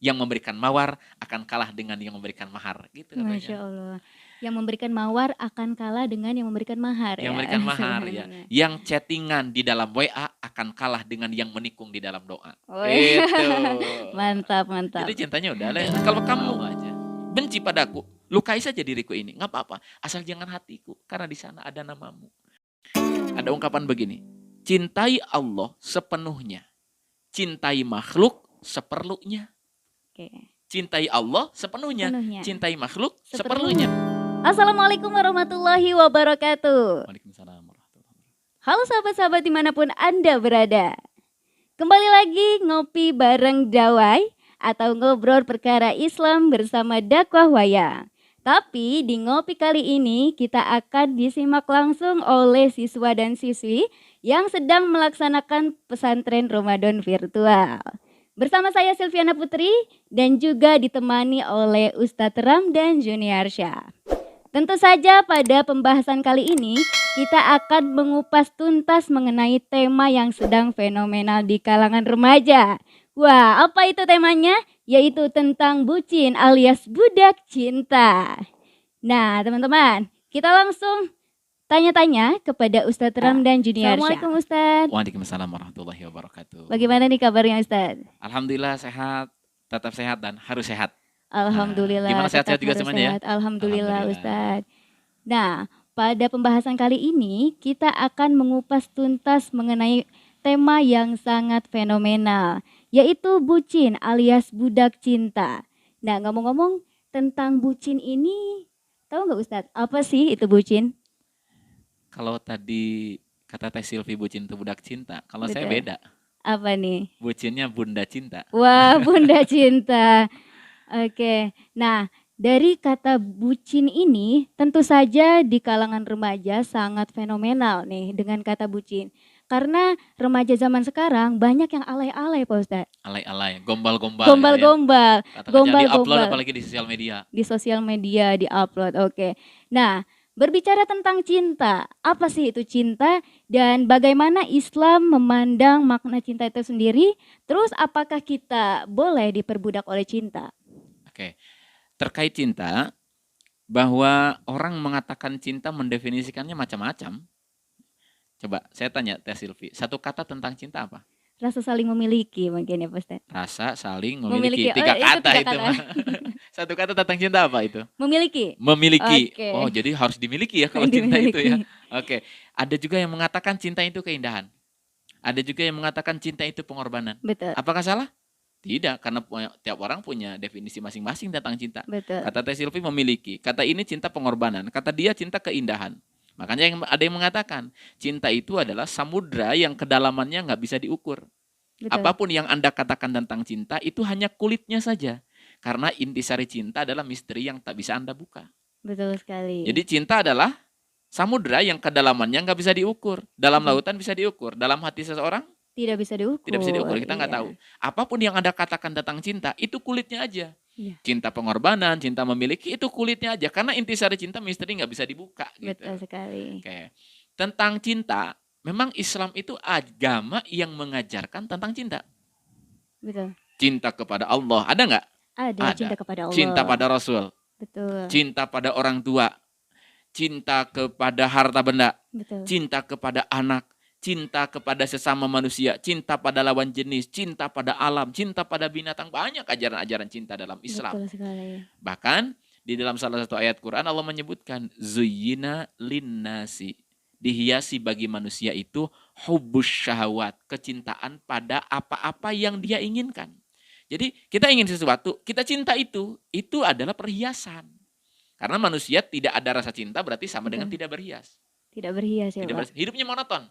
yang memberikan mawar akan kalah dengan yang memberikan mahar, gitu Masya katanya. Allah. Yang memberikan mawar akan kalah dengan yang memberikan mahar Yang ya. memberikan mahar ya, Subhanallah. yang chattingan di dalam WA akan kalah dengan yang menikung di dalam doa. Woi, Itu. mantap, Jadi mantap. cintanya udah lah, kalau kamu aja benci padaku, lukai saja diriku ini, nggak apa-apa, asal jangan hatiku, karena di sana ada namamu. Ada ungkapan begini, cintai Allah sepenuhnya, cintai makhluk seperlunya. Oke. Cintai Allah sepenuhnya, Sepenuhnya. cintai makhluk Seperlunya. seperlunya. Assalamualaikum warahmatullahi wabarakatuh. Waalaikumsalam warahmatullahi wabarakatuh. Halo sahabat-sahabat dimanapun Anda berada. Kembali lagi ngopi bareng Dawai atau ngobrol perkara Islam bersama Dakwah Waya. Tapi di ngopi kali ini kita akan disimak langsung oleh siswa dan siswi yang sedang melaksanakan pesantren Ramadan virtual. Bersama saya Silviana Putri dan juga ditemani oleh Ustadz Ramdan Juniarsyah. Tentu saja pada pembahasan kali ini kita akan mengupas tuntas mengenai tema yang sedang fenomenal di kalangan remaja. Wah, apa itu temanya? Yaitu tentang bucin alias budak cinta. Nah, teman-teman, kita langsung tanya-tanya kepada Ustadz Ramdan Juniarsyah. Assalamualaikum Ustadz. Waalaikumsalam warahmatullahi wabarakatuh. Bagaimana nih kabarnya Ustadz? Alhamdulillah sehat, tetap sehat dan harus sehat. Alhamdulillah. Gimana sehat-sehat tetap juga harus semuanya ya? sehat. Alhamdulillah Alhamdulillah. Ustadz. Nah, pada pembahasan kali ini kita akan mengupas tuntas mengenai tema yang sangat fenomenal, yaitu bucin alias budak cinta. Nah, ngomong-ngomong tentang bucin ini, tahu nggak Ustadz, apa sih itu bucin? Kalau tadi kata Teh Silvi bucin itu budak cinta, kalau saya Betul. beda. Apa nih? Bucinnya bunda cinta. Wah, bunda cinta. Oke. Nah, dari kata bucin ini tentu saja di kalangan remaja sangat fenomenal nih dengan kata bucin. Karena remaja zaman sekarang banyak yang alay-alay Pak Ustadz. Alay-alay, gombal-gombal gitu ya. Gombal-gombal, Kata-kata di-upload gombal-gombal apalagi di sosial media. di sosial media, di-upload. Oke. Nah, berbicara tentang cinta, apa sih itu cinta dan bagaimana Islam memandang makna cinta itu sendiri? Terus apakah kita boleh diperbudak oleh cinta? Oke. Terkait cinta, bahwa orang mengatakan cinta mendefinisikannya macam-macam. Coba saya tanya Teh Silvi, satu kata tentang cinta apa? Rasa saling memiliki mungkin ya Pak Ustadz. Rasa saling Memiliki. memiliki. Oh, Tiga itu kata tiga itu kata. mah. Satu kata tentang cinta apa itu? Memiliki. Memiliki. Oke. Oh, jadi harus dimiliki ya kalau cinta itu ya. Dimiliki. Oke. Ada juga yang mengatakan cinta itu keindahan. Ada juga yang mengatakan cinta itu pengorbanan. Betul. Apakah salah? Tidak, karena tiap orang punya definisi masing-masing tentang cinta. Betul. Kata Teh Silvi memiliki, kata ini cinta pengorbanan, kata dia cinta keindahan. Makanya ada yang mengatakan cinta itu adalah samudra yang kedalamannya nggak bisa diukur. Betul. Apapun yang Anda katakan tentang cinta itu hanya kulitnya saja. Karena intisari cinta adalah misteri yang tak bisa Anda buka. Betul sekali. Jadi cinta adalah samudra yang kedalamannya nggak bisa diukur. Dalam lautan bisa diukur, dalam hati seseorang tidak bisa diukur. tidak bisa diukur, kita nggak tahu. Apapun yang Anda katakan tentang cinta, itu kulitnya aja. Iya. Cinta pengorbanan, cinta memiliki, itu kulitnya aja. Karena intisari cinta misteri nggak bisa dibuka. Gitu. Betul sekali. Oke. Tentang cinta, memang Islam itu agama yang mengajarkan tentang cinta. Betul. Cinta kepada Allah, ada nggak? Ada. Cinta kepada Allah. Cinta pada Rasul. Betul. Cinta pada orang tua. Cinta kepada harta benda. Betul. Cinta kepada anak. Cinta kepada sesama manusia, cinta pada lawan jenis, cinta pada alam, cinta pada binatang. Banyak ajaran-ajaran cinta dalam Islam. Betul sekali. Bahkan di dalam salah satu ayat Quran Allah menyebutkan zuyyina linnasi, dihiasi bagi manusia itu hubbus syahwat, kecintaan pada apa-apa yang dia inginkan. Jadi kita ingin sesuatu, kita cinta itu adalah perhiasan. Karena manusia tidak ada rasa cinta berarti sama dengan tidak berhias. Tidak berhias ya, Pak. Hidupnya monoton.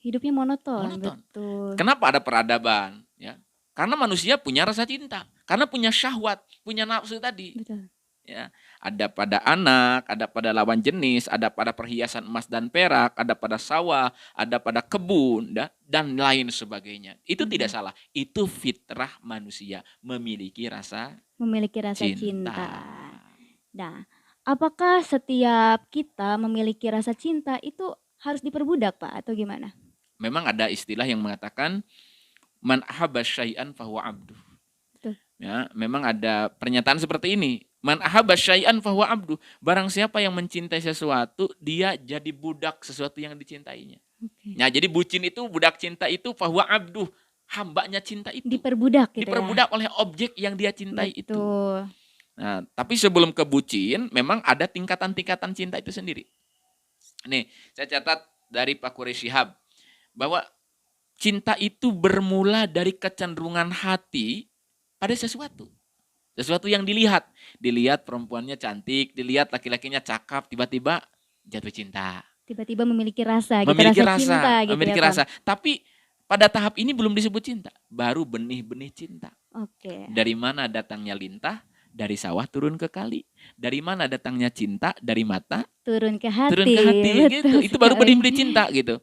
Hidupnya monoton. Betul. Kenapa ada peradaban? Ya, karena manusia punya rasa cinta, karena punya syahwat, punya nafsu tadi. Betul. Ya, ada pada anak, ada pada lawan jenis, ada pada perhiasan emas dan perak, ada pada sawah, ada pada kebun, dan lain sebagainya. Itu tidak salah. Itu fitrah manusia memiliki rasa cinta. Nah, apakah setiap kita memiliki rasa cinta itu harus diperbudak, Pak, atau gimana? Memang ada istilah yang mengatakan man ahabba syai'an fahuwa abduh. Betul. Ya, memang ada pernyataan seperti ini. Man ahabba syai'an fahuwa abdu. Barang siapa yang mencintai sesuatu, dia jadi budak sesuatu yang dicintainya. Oke. Nah, jadi bucin itu, budak cinta itu fahuwa abdu, hambanya cinta itu. Diperbudak gitu ya. Diperbudak oleh objek yang dia cintai itu. Betul. Nah, tapi sebelum ke bucin, memang ada tingkatan-tingkatan cinta itu sendiri. Nih, saya catat dari Pak Quraish Shihab bahwa cinta itu bermula dari kecenderungan hati pada sesuatu. Sesuatu yang dilihat. Dilihat perempuannya cantik, dilihat laki-lakinya cakep, tiba-tiba jatuh cinta. Tiba-tiba memiliki rasa gitu, Memiliki rasa cinta rasa, gitu memiliki ya, Pak. rasa. Tapi pada tahap ini belum disebut cinta, baru benih-benih cinta. Oke. Dari mana datangnya lintah? Dari sawah turun ke kali. Dari mana datangnya cinta? Dari mata Turun ke hati. turun ke hati gitu. Betul Itu baru sekali. benih-benih cinta gitu.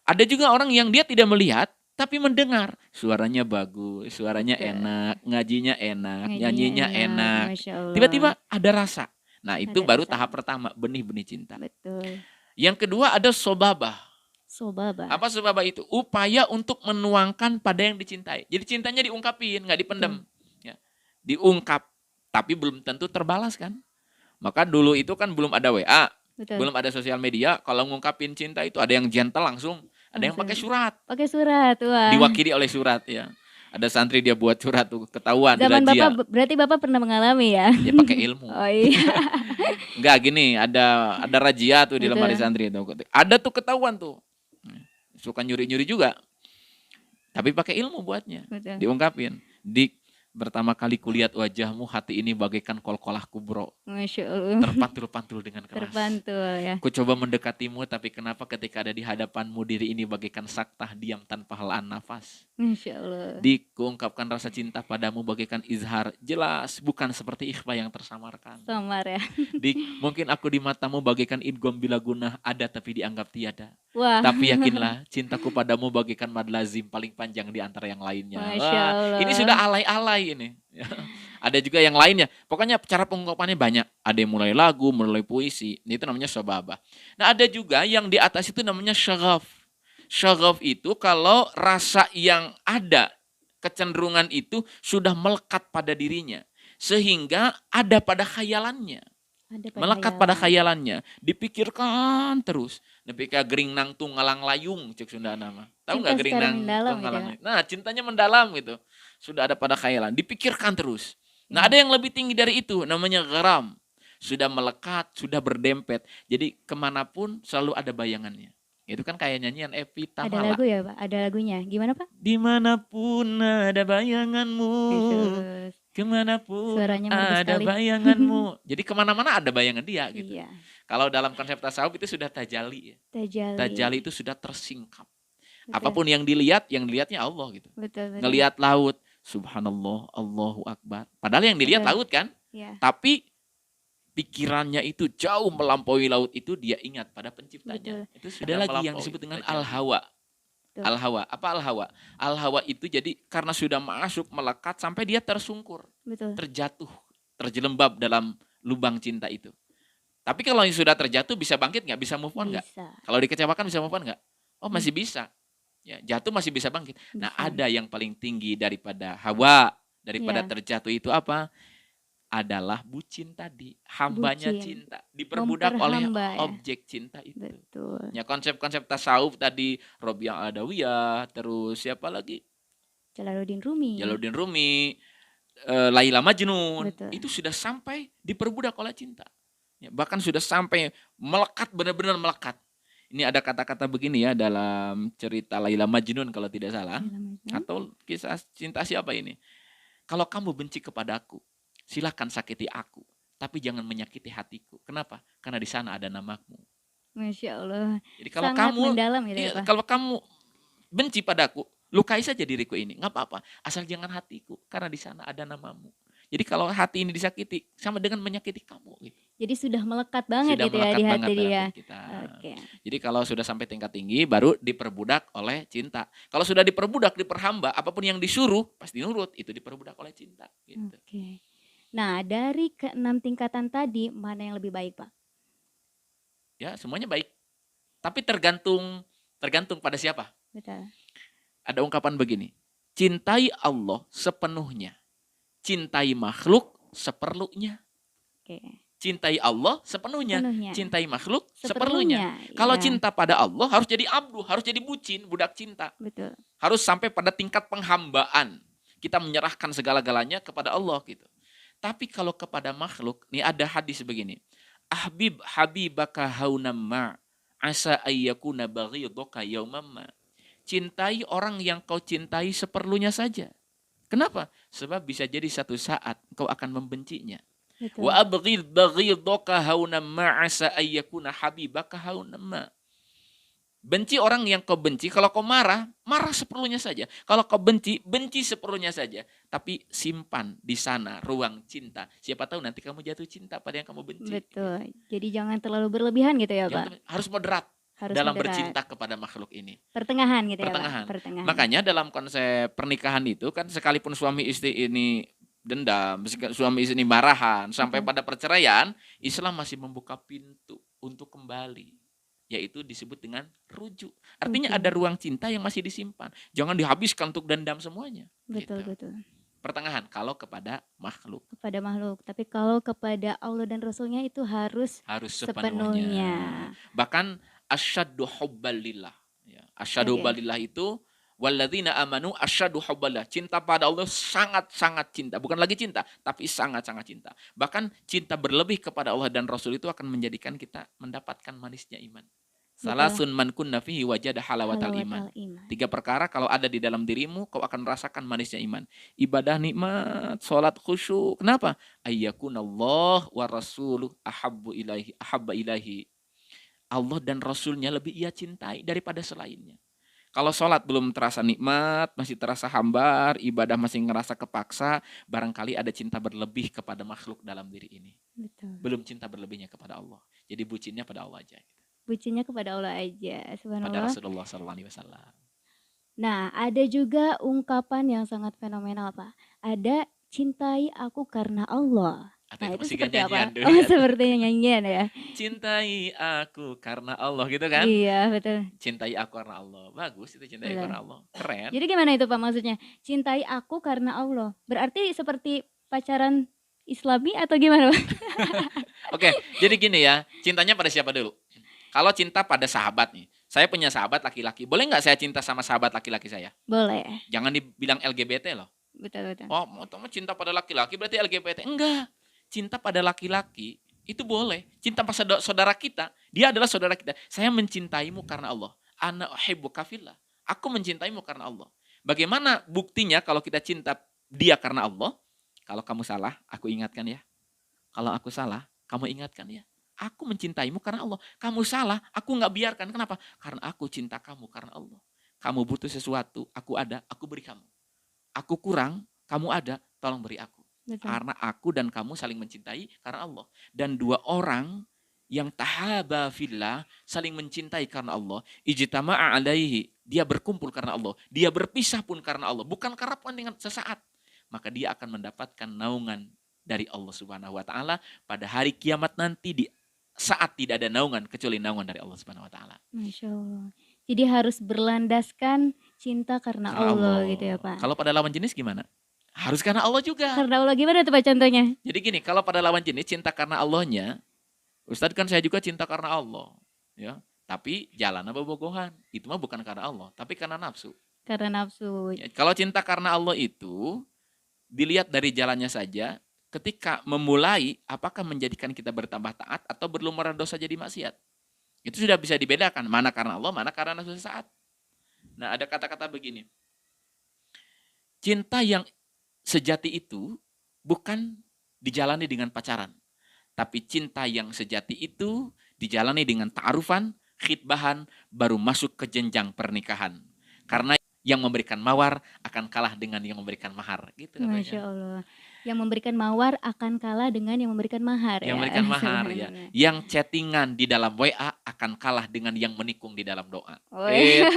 Ada juga orang yang dia tidak melihat tapi mendengar. Suaranya bagus, suaranya Betul. enak, ngajinya enak, Ngajinya nyanyinya enak. Masya Allah. Tiba-tiba ada rasa. Nah, itu Ada baru rasa. tahap pertama, benih-benih cinta. Betul. Yang kedua ada sobabah. Sobaba. Apa sobabah itu? Upaya untuk menuangkan pada yang dicintai. Jadi cintanya diungkapin, nggak dipendam. Ya. Diungkap, tapi belum tentu terbalas kan. Maka dulu itu kan belum ada WA, Betul. belum ada sosial media. Kalau ngungkapin cinta itu ada yang gentle langsung, ada yang pakai surat. Pakai surat, wah. Diwakili oleh surat ya. Ada santri dia buat surat tuh, ketahuan Zaman dirajia. Bapak, berarti Bapak pernah mengalami ya? Dia pakai ilmu. Oh iya. Enggak gini, ada razia tuh di Betul. lemari santri itu. Ada tuh ketahuan tuh. Suka nyuri-nyuri juga. Tapi pakai ilmu buatnya. Betul. Diungkapin. Pertama kali kulihat wajahmu, hati ini bagaikan kolkolah kubro. Masya Allah. Terpantul-pantul dengan keras. Terpantul ya. Ku coba mendekatimu, tapi kenapa ketika ada di hadapanmu diri ini bagaikan saktah diam tanpa helaan nafas. Masya Allah. Dikuungkapkan rasa cinta padamu bagaikan izhar. Jelas, bukan seperti ikhfa yang tersamarkan. Samar ya. Mungkin aku di matamu bagaikan idgham bila gunah, ada tapi dianggap tiada. Wah. Tapi yakinlah, cintaku padamu bagaikan mad lazim paling panjang di antara yang lainnya. Masya Wah, Allah. ini sudah alay-alay ini. Ada juga yang lainnya. Pokoknya cara pengungkapannya banyak. Ada yang mulai lagu, mulai puisi. Itu namanya sobabah. Nah, ada juga yang di atas itu namanya syaghaf. Syaghaf itu kalau rasa yang ada, kecenderungan itu sudah melekat pada dirinya. Sehingga ada pada khayalannya. Melekat pada khayalannya, dipikirkan terus. Nepika gering nang tung ngalang layung cek Sunda nama. Tahu nggak gering nang tung ngalang layung? Nah, cintanya mendalam gitu. Sudah ada pada khayalan, dipikirkan terus. Nah, ada yang lebih tinggi dari itu, namanya gharam. Sudah melekat, sudah berdempet. Jadi kemanapun selalu ada bayangannya. Itu kan kayak nyanyian Evi Tamala. Ada lagu ya Pak? Ada lagunya. Gimana Pak? Dimanapun ada bayanganmu. Kemanapun suaranya ada bayanganmu. Jadi kemana-mana ada bayangan dia gitu. Iya. Kalau dalam konsep tasawuf itu sudah tajali ya. Tajali itu sudah tersingkap. Betul. Apapun yang dilihatnya Allah gitu. Betul. Ngelihat laut, subhanallah, Allahu Akbar. Padahal yang dilihat laut kan. Ya. Tapi pikirannya itu jauh melampaui laut itu, dia ingat pada penciptanya. Betul. Itu sudah lagi yang disebut dengan al-hawa. Al-hawa. Apa al-hawa? Al-hawa itu jadi karena sudah masuk, melekat sampai dia tersungkur. Betul. Terjatuh, terjelembab dalam lubang cinta itu. Tapi kalau yang sudah terjatuh bisa bangkit nggak? Bisa move on nggak? Kalau dikecewakan bisa move on nggak? Oh, masih bisa. Ya, jatuh masih bisa bangkit. Nah, ada yang paling tinggi daripada hawa, daripada terjatuh itu apa? Adalah bucin tadi, hambanya cinta, diperbudak oleh objek cinta itu. Betul. Ya, konsep-konsep tasawuf tadi, Robiah Adawiyah, terus siapa lagi? Jalaluddin Rumi, Laila Majnun. Betul. Itu sudah sampai diperbudak oleh cinta. Ya, bahkan sudah sampai melekat, benar-benar melekat. Ini ada kata-kata begini ya dalam cerita Laila Majnun kalau tidak salah. Atau kisah cinta siapa ini? Kalau kamu benci kepadaku, silakan sakiti aku, tapi jangan menyakiti hatiku. Kenapa? Karena di sana ada namamu. Masya Allah. Jadi kalau sangat kamu mendalam gitu ya, Pak? Kalau kamu benci padaku, lukai saja diriku ini, nggak apa-apa. Asal jangan hatiku, karena di sana ada namamu. Jadi kalau hati ini disakiti, sama dengan menyakiti kamu. Gitu. Jadi sudah melekat banget sudah gitu ya di hati dia. Okay. Jadi kalau sudah sampai tingkat tinggi, baru diperbudak oleh cinta. Kalau sudah diperbudak, diperhamba, apapun yang disuruh, pasti nurut. Itu diperbudak oleh cinta. Gitu. Okay. Nah, dari ke-6 tingkatan tadi, mana yang lebih baik, Pak? Ya, semuanya baik. Tapi tergantung pada siapa. Betul. Ada ungkapan begini, cintai Allah sepenuhnya. cintai makhluk seperlunya. Oke. Cintai Allah sepenuhnya. Sepenuhnya. Cintai makhluk Seperlunya. seperlunya. Kalau Ya, cinta pada Allah harus jadi abdu, harus jadi bucin, budak cinta. betul. Harus sampai pada tingkat penghambaan. Kita menyerahkan segala-galanya kepada Allah gitu. Tapi kalau kepada makhluk, nih ada hadis begini. Ahbib habibaka haunamma asa ayyakuna baghidaka yaumamma. Cintai orang yang kau cintai seperlunya saja. Kenapa? Sebab bisa jadi satu saat kau akan membencinya. Betul. Wa abghid baghidaka haunamma asa ayyakuna habibaka haunamma. Benci orang yang kau benci, kalau kau marah, marah seperlunya saja. Kalau kau benci, benci seperlunya saja. Tapi simpan di sana ruang cinta. Siapa tahu nanti kamu jatuh cinta pada yang kamu benci. Betul. Jadi jangan terlalu berlebihan gitu ya, Pak. Harus moderat Harus dalam moderat. bercinta kepada makhluk ini. Pertengahan gitu Pertengahan. ya, Pak. Pertengahan. Makanya dalam konsep pernikahan itu kan sekalipun suami istri ini dendam, suami istri ini marahan, sampai pada perceraian, Islam masih membuka pintu untuk kembali. Yaitu disebut dengan rujuk. Artinya ada ruang cinta yang masih disimpan. Jangan dihabiskan untuk dendam semuanya. Betul, gitu. betul. Pertengahan kalau kepada makhluk. Kepada makhluk. Tapi kalau kepada Allah dan Rasulnya itu harus sepenuhnya. Bahkan asyaddu hubbalillah. Ya, asyaddu hubbalillah itu walladzina amanu asyaddu hubbalillah. Cinta pada Allah sangat-sangat cinta. Bukan lagi cinta, tapi sangat-sangat cinta. Bahkan cinta berlebih kepada Allah dan Rasul itu akan menjadikan kita mendapatkan manisnya iman. Salasun man kunna fihi wajada halawatal iman. 3 perkara kalau ada di dalam dirimu, kau akan merasakan manisnya iman. Ibadah nikmat, sholat khusyuk. Kenapa? Ayyakunallah wa rasuluh ahabba ilahi. Allah dan Rasulnya lebih ia cintai daripada selainnya. Kalau sholat belum terasa nikmat, masih terasa hambar, ibadah masih ngerasa kepaksa, barangkali ada cinta berlebih kepada makhluk dalam diri ini. Betul. Belum cinta berlebihnya kepada Allah. Jadi bucinnya pada Allah aja. Bucinnya kepada Allah aja. Subhanallah. Pada Rasulullah SAW. Nah, ada juga ungkapan yang sangat fenomenal, Pak. Ada cintai aku karena Allah. Atau Nah, itu itu masih seperti apa? nyanyian dulu Oh, ya. seperti nyanyian ya. Cintai aku karena Allah gitu kan? Iya, betul. Cintai aku karena Allah. Bagus itu cintai karena Allah. Keren. Jadi gimana itu Pak maksudnya? Cintai aku karena Allah. Berarti seperti pacaran Islami atau gimana, Pak? Oke, jadi gini ya. Cintanya pada siapa dulu? Kalau cinta pada sahabat nih. Saya punya sahabat laki-laki. Boleh nggak saya cinta sama sahabat laki-laki saya? Boleh. Jangan dibilang LGBT loh. Betul, betul. Oh, mau cinta pada laki-laki berarti LGBT. Enggak. Cinta pada laki-laki itu boleh. Cinta pada saudara kita. Dia adalah saudara kita. Saya mencintaimu karena Allah. Ana uhibbuka fillah. Aku mencintaimu karena Allah. Bagaimana buktinya kalau kita cinta dia karena Allah? Kalau kamu salah, aku ingatkan ya. Kalau aku salah, kamu ingatkan ya. Aku mencintaimu karena Allah. Kamu salah, aku nggak biarkan. Kenapa? Karena aku cinta kamu karena Allah. Kamu butuh sesuatu, aku ada, aku beri kamu. Aku kurang, kamu ada, tolong beri aku. Betul. Karena aku dan kamu saling mencintai karena Allah. Dan 2 orang yang tahaba fillah, saling mencintai karena Allah, ijtama'a alaihi, dia berkumpul karena Allah, dia berpisah pun karena Allah, bukan karena kepentingan sesaat. Maka dia akan mendapatkan naungan dari Allah Subhanahu wa taala pada hari kiamat nanti, di saat tidak ada naungan kecuali naungan dari Allah Subhanahu wa taala. Masya Allah. Jadi harus berlandaskan cinta karena Allah gitu ya Pak. Kalau pada lawan jenis gimana? Harus karena Allah juga. Karena Allah gimana tuh Pak contohnya? Jadi gini, kalau pada lawan jenis cinta karena Allahnya, Ustadz kan saya juga cinta karena Allah, ya. Tapi jalannya bobogohan. Itu mah bukan karena Allah, tapi karena nafsu. Karena nafsu. Ya, kalau cinta karena Allah itu dilihat dari jalannya saja. Ketika memulai, apakah menjadikan kita bertambah taat atau berlumuran dosa jadi maksiat? Itu sudah bisa dibedakan, mana karena Allah, mana karena nafsu sesaat. Nah, ada kata-kata begini. Cinta yang sejati itu bukan dijalani dengan pacaran. Tapi cinta yang sejati itu dijalani dengan ta'arufan, khitbahan, baru masuk ke jenjang pernikahan. Karena yang memberikan mawar akan kalah dengan yang memberikan mahar. Gitu. Masya Allah. Yang memberikan mawar akan kalah dengan yang memberikan mahar. Yang memberikan mahar ya. Yang chattingan di dalam WA akan kalah dengan yang menikung di dalam doa. Oh, gitu.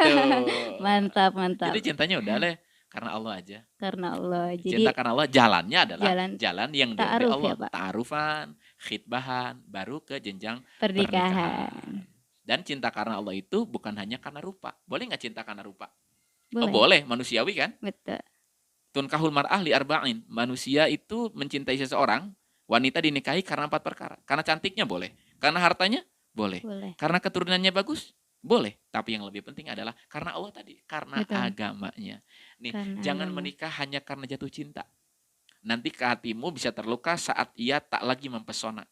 Mantap, mantap. Jadi cintanya udah deh karena Allah aja. Karena Allah. Jadi cinta karena Allah jalannya adalah jalan yang dari Allah. Ya, ta'arufan, khitbahan, baru ke jenjang pernikahan. Dan cinta karena Allah itu bukan hanya karena rupa. Boleh nggak cinta karena rupa? Boleh. Oh boleh, manusiawi kan? Betul. Tunkahul mar'ah li arba'in. Manusia itu mencintai seseorang, wanita dinikahi karena 4 perkara. Karena cantiknya boleh, karena hartanya boleh, Boleh. karena keturunannya bagus boleh. Tapi yang lebih penting adalah karena Allah tadi, karena Betul. agamanya. Nih, Karena jangan agama. menikah hanya karena jatuh cinta. Nanti ke hatimu bisa terluka saat ia tak lagi mempesona.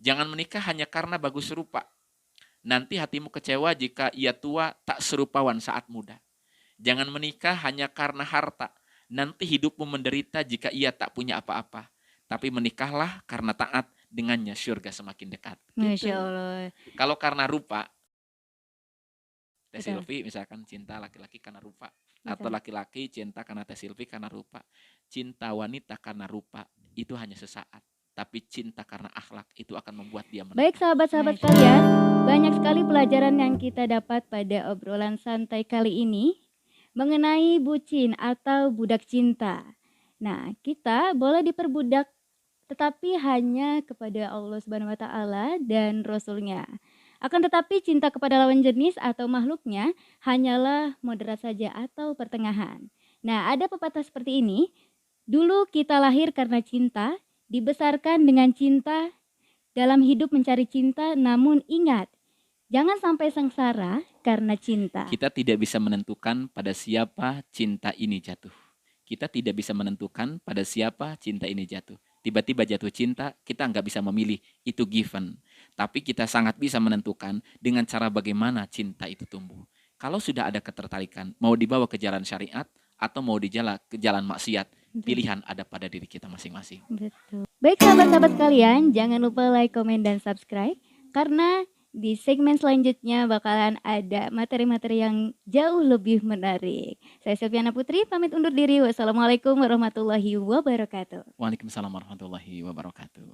Jangan menikah hanya karena bagus rupa. Nanti hatimu kecewa jika ia tua tak serupawan saat muda. Jangan menikah hanya karena harta. Nanti hidupmu menderita jika ia tak punya apa-apa. Tapi menikahlah karena taat, dengannya surga semakin dekat. Masya Gitu. Allah. Kalau karena rupa, Teh Betul. Silvi misalkan cinta laki-laki karena rupa. Atau Betul. laki-laki cinta karena Teh Silvi karena rupa. Cinta wanita karena rupa itu hanya sesaat. Tapi cinta karena akhlak itu akan membuat dia menetap. Baik sahabat-sahabat Masya sekalian, banyak sekali pelajaran yang kita dapat pada obrolan santai kali ini mengenai bucin atau budak cinta. Nah, kita boleh diperbudak tetapi hanya kepada Allah Subhanahu wa taala dan Rasul-Nya. Akan tetapi cinta kepada lawan jenis atau makhluknya hanyalah moderat saja atau pertengahan. Nah, ada pepatah seperti ini, dulu kita lahir karena cinta, dibesarkan dengan cinta, dalam hidup mencari cinta, namun ingat, jangan sampai sengsara karena cinta. Kita tidak bisa menentukan pada siapa cinta ini jatuh. Kita tidak bisa menentukan pada siapa cinta ini jatuh. Tiba-tiba jatuh cinta, kita nggak bisa memilih, itu given. Tapi kita sangat bisa menentukan dengan cara bagaimana cinta itu tumbuh. Kalau sudah ada ketertarikan, mau dibawa ke jalan syariat atau mau ke jalan maksiat, pilihan ada pada diri kita masing-masing. Betul. Baik sahabat-sahabat sekalian, jangan lupa like, komen, dan subscribe. Karena di segmen selanjutnya bakalan ada materi-materi yang jauh lebih menarik. Saya Silviana Putri, pamit undur diri. Wassalamualaikum warahmatullahi wabarakatuh. Waalaikumsalam warahmatullahi wabarakatuh.